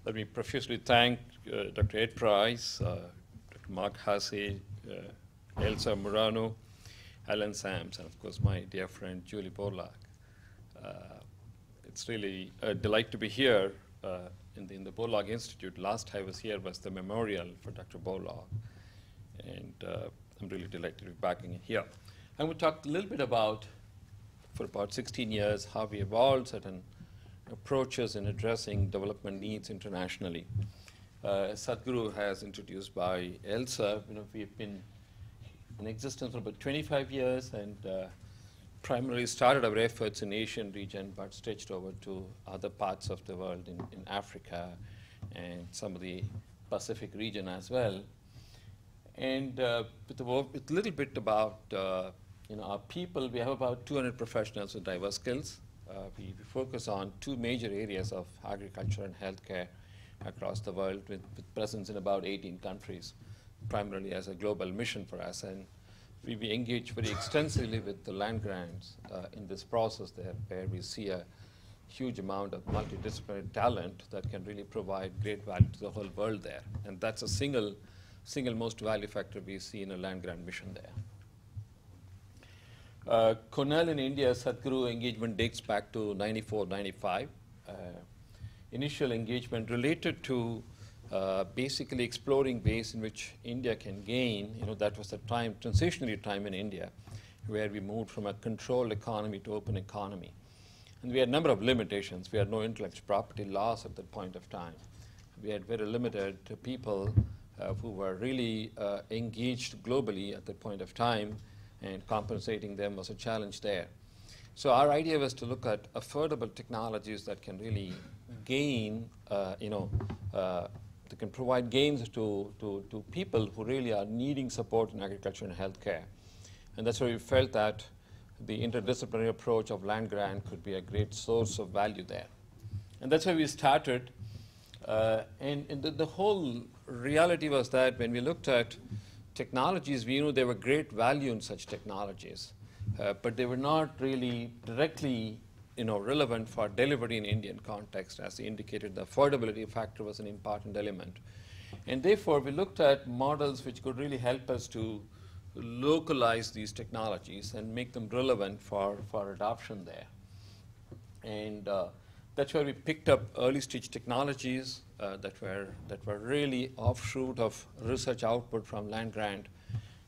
Let me profusely thank Dr. Ed Price, Dr. Mark Hasse, Elsa Murano, Alan Sams, and of course my dear friend Julie Borlaug. It's really a delight to be here in the Borlaug Institute. Last I was here was the memorial for Dr. Borlaug, and I'm really delighted to be back in here. I'm going to talk a little bit about, for about 16 years, how we evolved certain approaches in addressing development needs internationally. Sathguru has introduced by Elsa, we've been in existence for about 25 years and primarily started our efforts in Asian region, but stretched over to other parts of the world in Africa and some of the Pacific region as well. And with a little bit about our people, we have about 200 professionals with diverse skills. We focus on two major areas of agriculture and healthcare across the world with presence in about 18 countries, primarily as a global mission for us. And we engage very extensively with the land grants in this process there, where we see a huge amount of multidisciplinary talent that can really provide great value to the whole world there. And that's a single most value factor we see in a land grant mission there. Cornell in India, Sathguru engagement dates back to 94, 95. Initial engagement related to basically exploring ways in which India can gain, that was the time, transitionary time in India, where we moved from a controlled economy to open economy. And we had a number of limitations. We had no intellectual property laws at that point of time. We had very limited people who were really engaged globally at that point of time, and compensating them was a challenge there. So our idea was to look at affordable technologies that can really gain, that can provide gains to people who really are needing support in agriculture and healthcare. And that's why we felt that the interdisciplinary approach of land grant could be a great source of value there. And that's why we started. And the whole reality was that when we looked at technologies, we knew there were great value in such technologies, but they were not really directly relevant for delivery in Indian context. As indicated, the affordability factor was an important element. And therefore, we looked at models which could really help us to localize these technologies and make them relevant for adoption there. And that's where we picked up early stage technologies that were really offshoot of research output from land grant,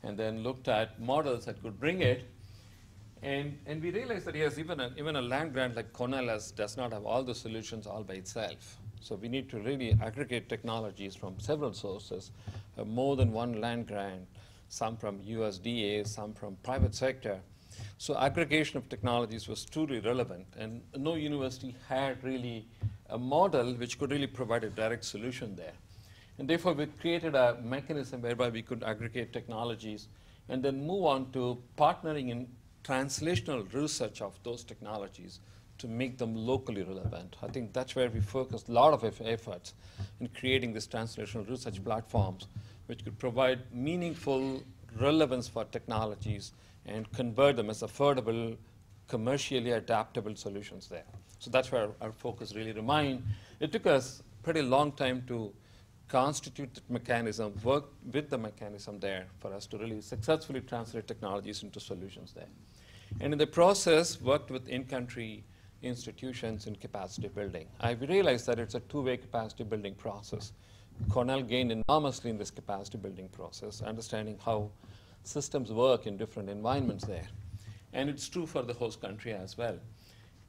and then looked at models that could bring it. And we realized that yes, even a land grant like Cornell does not have all the solutions all by itself. So we need to really aggregate technologies from several sources, more than one land grant, some from USDA, some from private sector. So aggregation of technologies was truly relevant, and no university had really a model which could really provide a direct solution there. And therefore, we created a mechanism whereby we could aggregate technologies and then move on to partnering in translational research of those technologies to make them locally relevant. I think that's where we focused a lot of efforts in creating these translational research platforms, which could provide meaningful relevance for technologies and convert them as affordable, commercially adaptable solutions there. So that's where our focus really remained. It took us a pretty long time to constitute the mechanism, work with the mechanism there for us to really successfully translate technologies into solutions there. And in the process, worked with in-country institutions in capacity building. I realized that it's a two-way capacity building process. Cornell gained enormously in this capacity building process, understanding how systems work in different environments there. And it's true for the host country as well.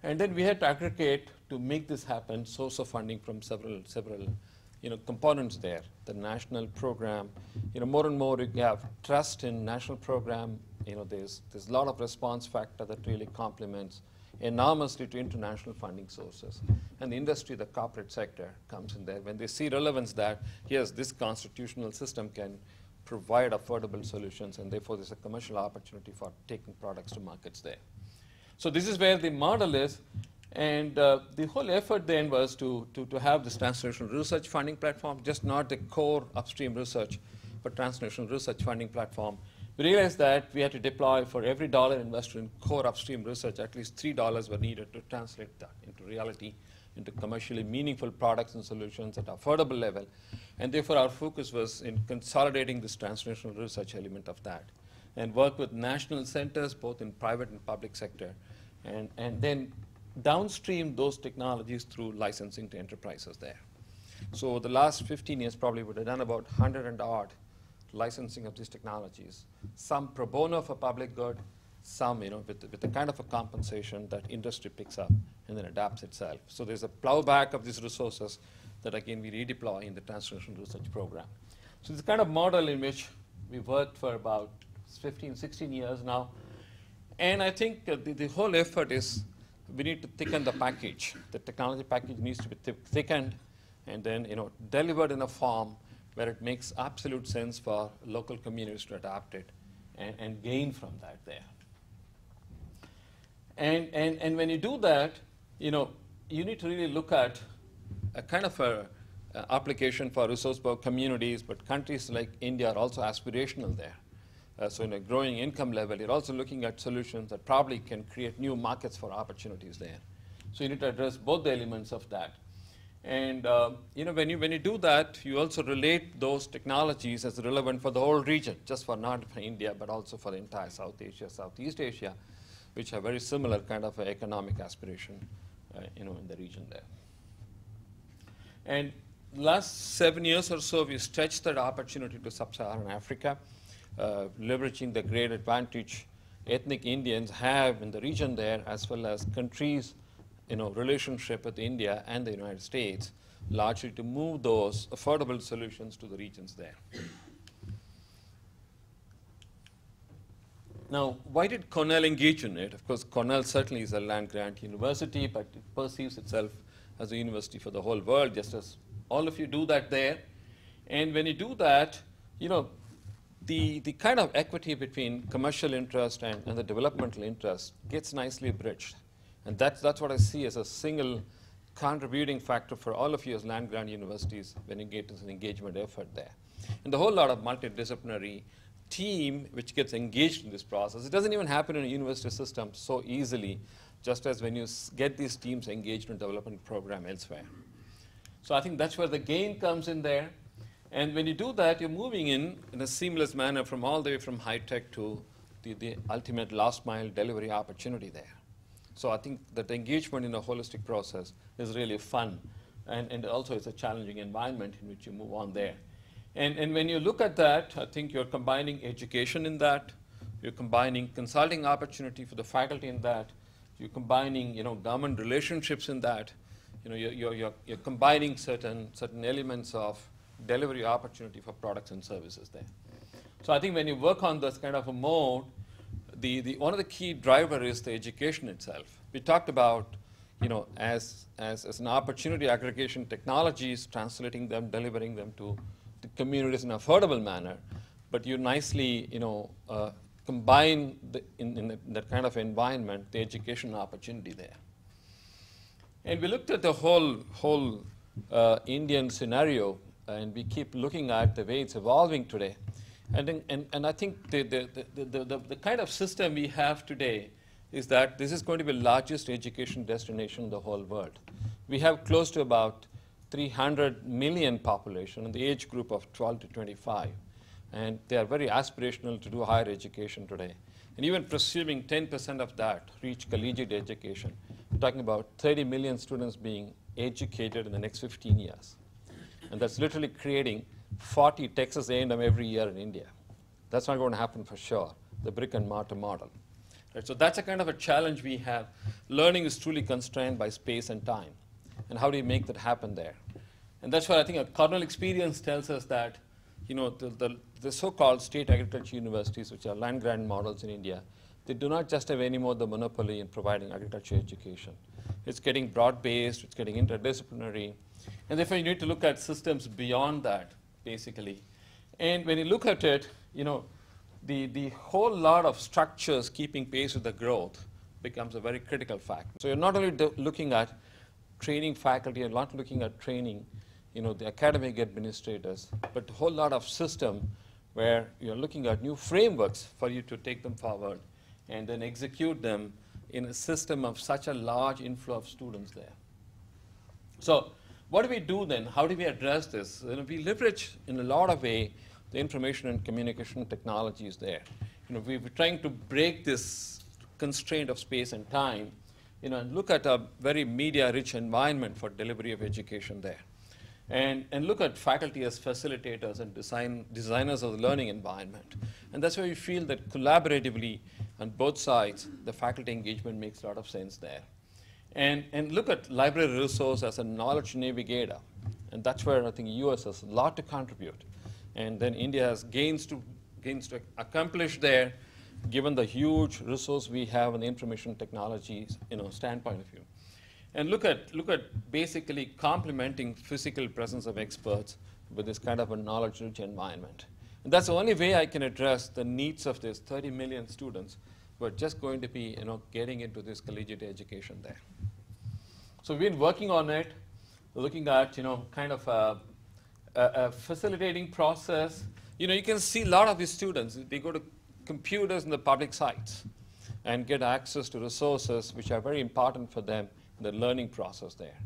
And then we had to aggregate to make this happen, source of funding from several components there. The national program, more and more we have trust in national program. There's a lot of response factor that really complements enormously to international funding sources. And the industry, the corporate sector comes in there. When they see relevance that, yes, this constitutional system can provide affordable solutions, and therefore there's a commercial opportunity for taking products to markets there. So this is where the model is, and the whole effort then was to have this translational research funding platform, just not the core upstream research, but translational research funding platform. We realized that we had to deploy for every dollar invested in core upstream research, at least $3 were needed to translate that into reality into commercially meaningful products and solutions at affordable level. And therefore, our focus was in consolidating this translational research element of that, and work with national centers, both in private and public sector, and then downstream those technologies through licensing to enterprises there. So the last 15 years probably would have done about 100 and odd licensing of these technologies, some pro bono for public good, some with the kind of a compensation that industry picks up and then adapts itself. So there's a plowback of these resources that again we redeploy in the translational research program. So it's the kind of model in which we've worked for about 15, 16 years now. And I think the whole effort is we need to thicken the package. The technology package needs to be thickened and then delivered in a form where it makes absolute sense for local communities to adapt it and gain from that there. And when you do that, you need to really look at a kind of a application for resource-poor communities, but countries like India are also aspirational there. So in a growing income level, you're also looking at solutions that probably can create new markets for opportunities there. So you need to address both the elements of that. And when you do that, you also relate those technologies as relevant for the whole region, just for not for India, but also for the entire South Asia, Southeast Asia, which have very similar kind of economic aspiration, in the region there. And last 7 years or so, we stretched that opportunity to sub-Saharan Africa, leveraging the great advantage ethnic Indians have in the region there, as well as countries, relationship with India and the United States, largely to move those affordable solutions to the regions there. Now, why did Cornell engage in it? Of course, Cornell certainly is a land-grant university, but it perceives itself as a university for the whole world, just as all of you do that there. And when you do that, the kind of equity between commercial interest and the developmental interest gets nicely bridged. And that's what I see as a single contributing factor for all of you as land-grant universities when you get to an engagement effort there. And the whole lot of multidisciplinary team which gets engaged in this process. It doesn't even happen in a university system so easily, just as when you get these teams engaged in a development program elsewhere. So I think that's where the gain comes in there. And when you do that, you're moving in a seamless manner from all the way from high-tech to the ultimate last-mile delivery opportunity there. So I think that the engagement in a holistic process is really fun, and also it's a challenging environment in which you move on there. And when you look at that, I think you're combining education in that, you're combining consulting opportunity for the faculty in that, you're combining government relationships in that, you're combining certain elements of delivery opportunity for products and services there. So I think when you work on this kind of a mode, one of the key driver is the education itself. We talked about, as an opportunity aggregation technologies, translating them, delivering them to the communities in an affordable manner, but you nicely, combine in that kind of environment, the education opportunity there. And we looked at the whole Indian scenario, and we keep looking at the way it's evolving today. And I think the kind of system we have today is that this is going to be the largest education destination in the whole world. We have close to about 300 million population in the age group of 12 to 25. And they are very aspirational to do higher education today. And even presuming 10% of that reach collegiate education, we're talking about 30 million students being educated in the next 15 years. And that's literally creating 40 Texas A&M every year in India. That's not going to happen for sure, the brick and mortar model. Right, so that's a kind of a challenge we have. Learning is truly constrained by space and time. And how do you make that happen there? And that's why I think a Cornell experience tells us that the so-called state agriculture universities, which are land-grant models in India, they do not just have anymore the monopoly in providing agriculture education. It's getting broad-based, it's getting interdisciplinary, and therefore you need to look at systems beyond that, basically. And when you look at it, the whole lot of structures keeping pace with the growth becomes a very critical factor. So you're not only looking at training faculty, you're not looking at training the academic administrators, but a whole lot of system where you're looking at new frameworks for you to take them forward and then execute them in a system of such a large inflow of students there. So what do we do then? How do we address this? We leverage in a lot of way the information and communication technologies there. We're trying to break this constraint of space and time, and look at a very media-rich environment for delivery of education there. And look at faculty as facilitators and designers of the learning environment. And that's why we feel that collaboratively on both sides, the faculty engagement makes a lot of sense there. And look at library resource as a knowledge navigator. And that's where I think US has a lot to contribute. And then India has gains to accomplish there, given the huge resource we have in the information technologies standpoint of view. And look at basically complementing physical presence of experts with this kind of a knowledge-rich environment. And that's the only way I can address the needs of these 30 million students who are just going to be getting into this collegiate education there. So we've been working on it, looking at kind of a facilitating process. You can see a lot of these students, they go to computers in the public sites and get access to resources which are very important for them in the learning process there.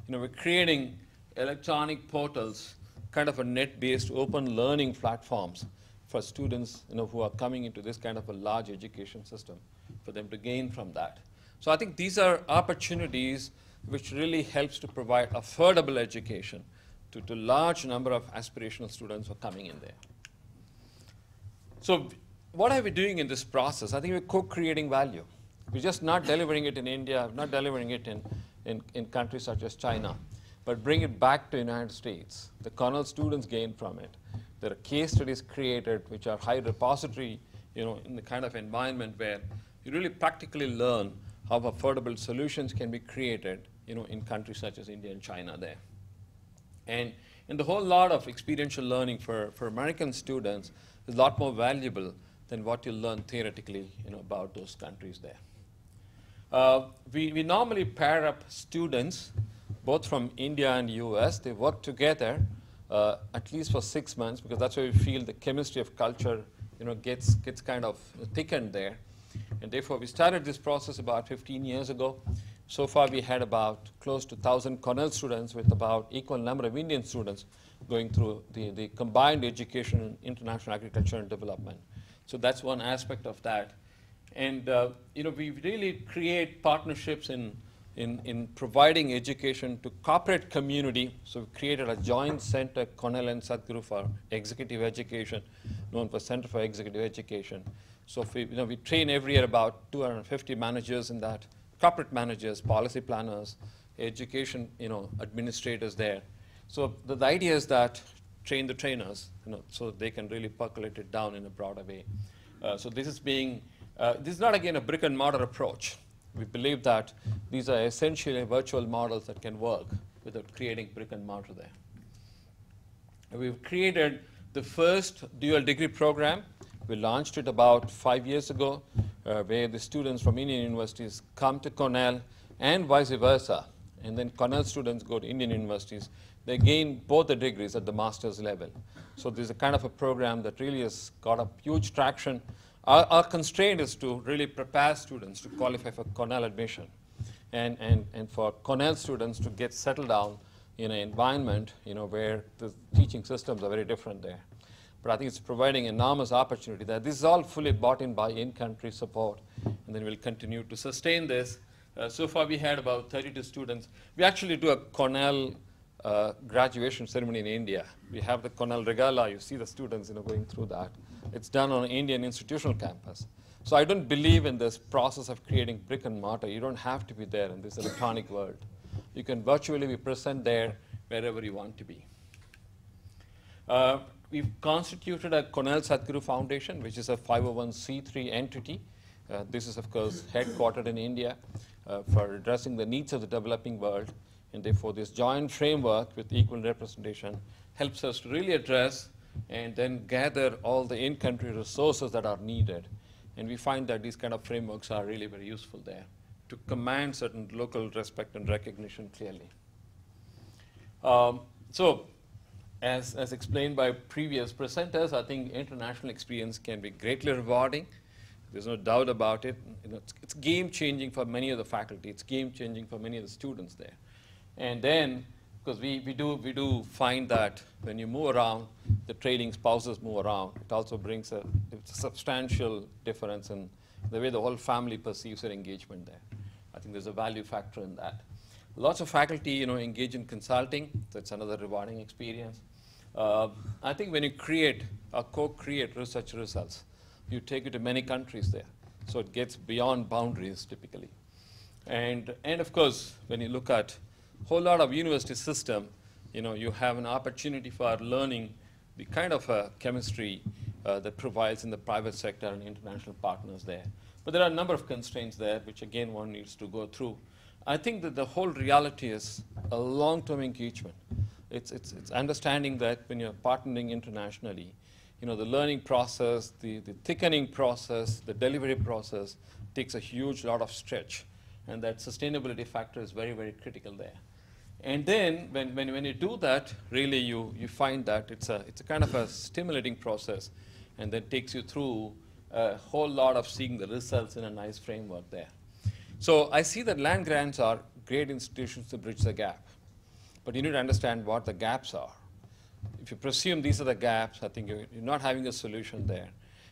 We're creating electronic portals, kind of a net-based open learning platforms for students who are coming into this kind of a large education system, for them to gain from that. So I think these are opportunities which really helps to provide affordable education to large number of aspirational students who are coming in there. So what are we doing in this process? I think we're co-creating value. We're just not delivering it in India, not delivering it in countries such as China, but bring it back to the United States. The Cornell students gain from it. There are case studies created which are high repository, in the kind of environment where you really practically learn how affordable solutions can be created, in countries such as India and China there. And the whole lot of experiential learning for American students is a lot more valuable than what you learn theoretically, about those countries there. We normally pair up students, both from India and US. They work together at least for 6 months, because that's where we feel the chemistry of culture, gets kind of thickened there. And therefore, we started this process about 15 years ago. So far, we had about close to 1,000 Cornell students with about equal number of Indian students going through the combined education in international agriculture and development. So that's one aspect of that. And we really create partnerships in providing education to corporate community. So we created a joint center, Cornell and Sathguru, for executive education, known for Center for Executive Education. So if we train every year about 250 managers in that, corporate managers, policy planners, education administrators there. So the idea is that train the trainers, so they can really percolate it down in a broader way. So this is not again a brick and mortar approach. We believe that these are essentially virtual models that can work without creating brick and mortar there. And we've created the first dual degree program. We launched it about 5 years ago, where the students from Indian universities come to Cornell and vice versa. And then Cornell students go to Indian universities. They gain both the degrees at the master's level. So there's a kind of a program that really has got a huge traction. Our constraint is to really prepare students to qualify for Cornell admission, and for Cornell students to get settled down in an environment where the teaching systems are very different there. But I think it's providing enormous opportunity there. This is all fully bought in by in-country support, and then we'll continue to sustain this. So far we had about 32 students. We actually do a Cornell graduation ceremony in India. We have the Cornell Regala. You see the students going through that. It's done on an Indian institutional campus. So I don't believe in this process of creating brick and mortar. You don't have to be there in this electronic world. You can virtually be present there wherever you want to be. We've constituted a Cornell Sathguru Foundation, which is a 501c3 entity. This is, of course, headquartered in India for addressing the needs of the developing world. And therefore, this joint framework with equal representation helps us to really address and then gather all the in-country resources that are needed. And we find that these kind of frameworks are really very useful there to command certain local respect and recognition clearly. So, as explained by previous presenters, I think international experience can be greatly rewarding. There's no doubt about it. It's game-changing for many of the faculty. It's game-changing for many of the students there. And then, because we do find that when you move around, the trailing spouses move around, it also brings a substantial difference in the way the whole family perceives their engagement there. I think there's a value factor in that. Lots of faculty, engage in consulting. That's another rewarding experience. I think when you create or co-create research results, you take it to many countries there. So it gets beyond boundaries typically. And of course, when you look at a whole lot of university system, you have an opportunity for learning the kind of chemistry that provides in the private sector and international partners there. But there are a number of constraints there, which again one needs to go through. I think that the whole reality is a long-term engagement. It's understanding that when you're partnering internationally, the learning process, the thickening process, the delivery process takes a huge lot of stretch. And that sustainability factor is very, very critical there. And then when you do that, really you find that it's a kind of a stimulating process, and that takes you through a whole lot of seeing the results in a nice framework there. So I see that land grants are great institutions to bridge the gap. But you need to understand what the gaps are. If you presume these are the gaps, I think you're not having a solution there.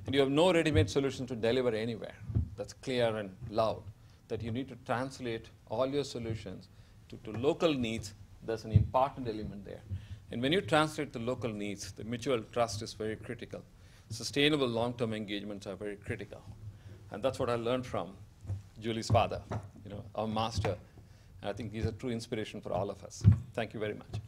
And you have no ready-made solution to deliver anywhere. That's clear and loud. That you need to translate all your solutions to local needs. There's an important element there. And when you translate the local needs, the mutual trust is very critical. Sustainable long-term engagements are very critical. And that's what I learned from Julie's father, our master. And I think he's a true inspiration for all of us. Thank you very much.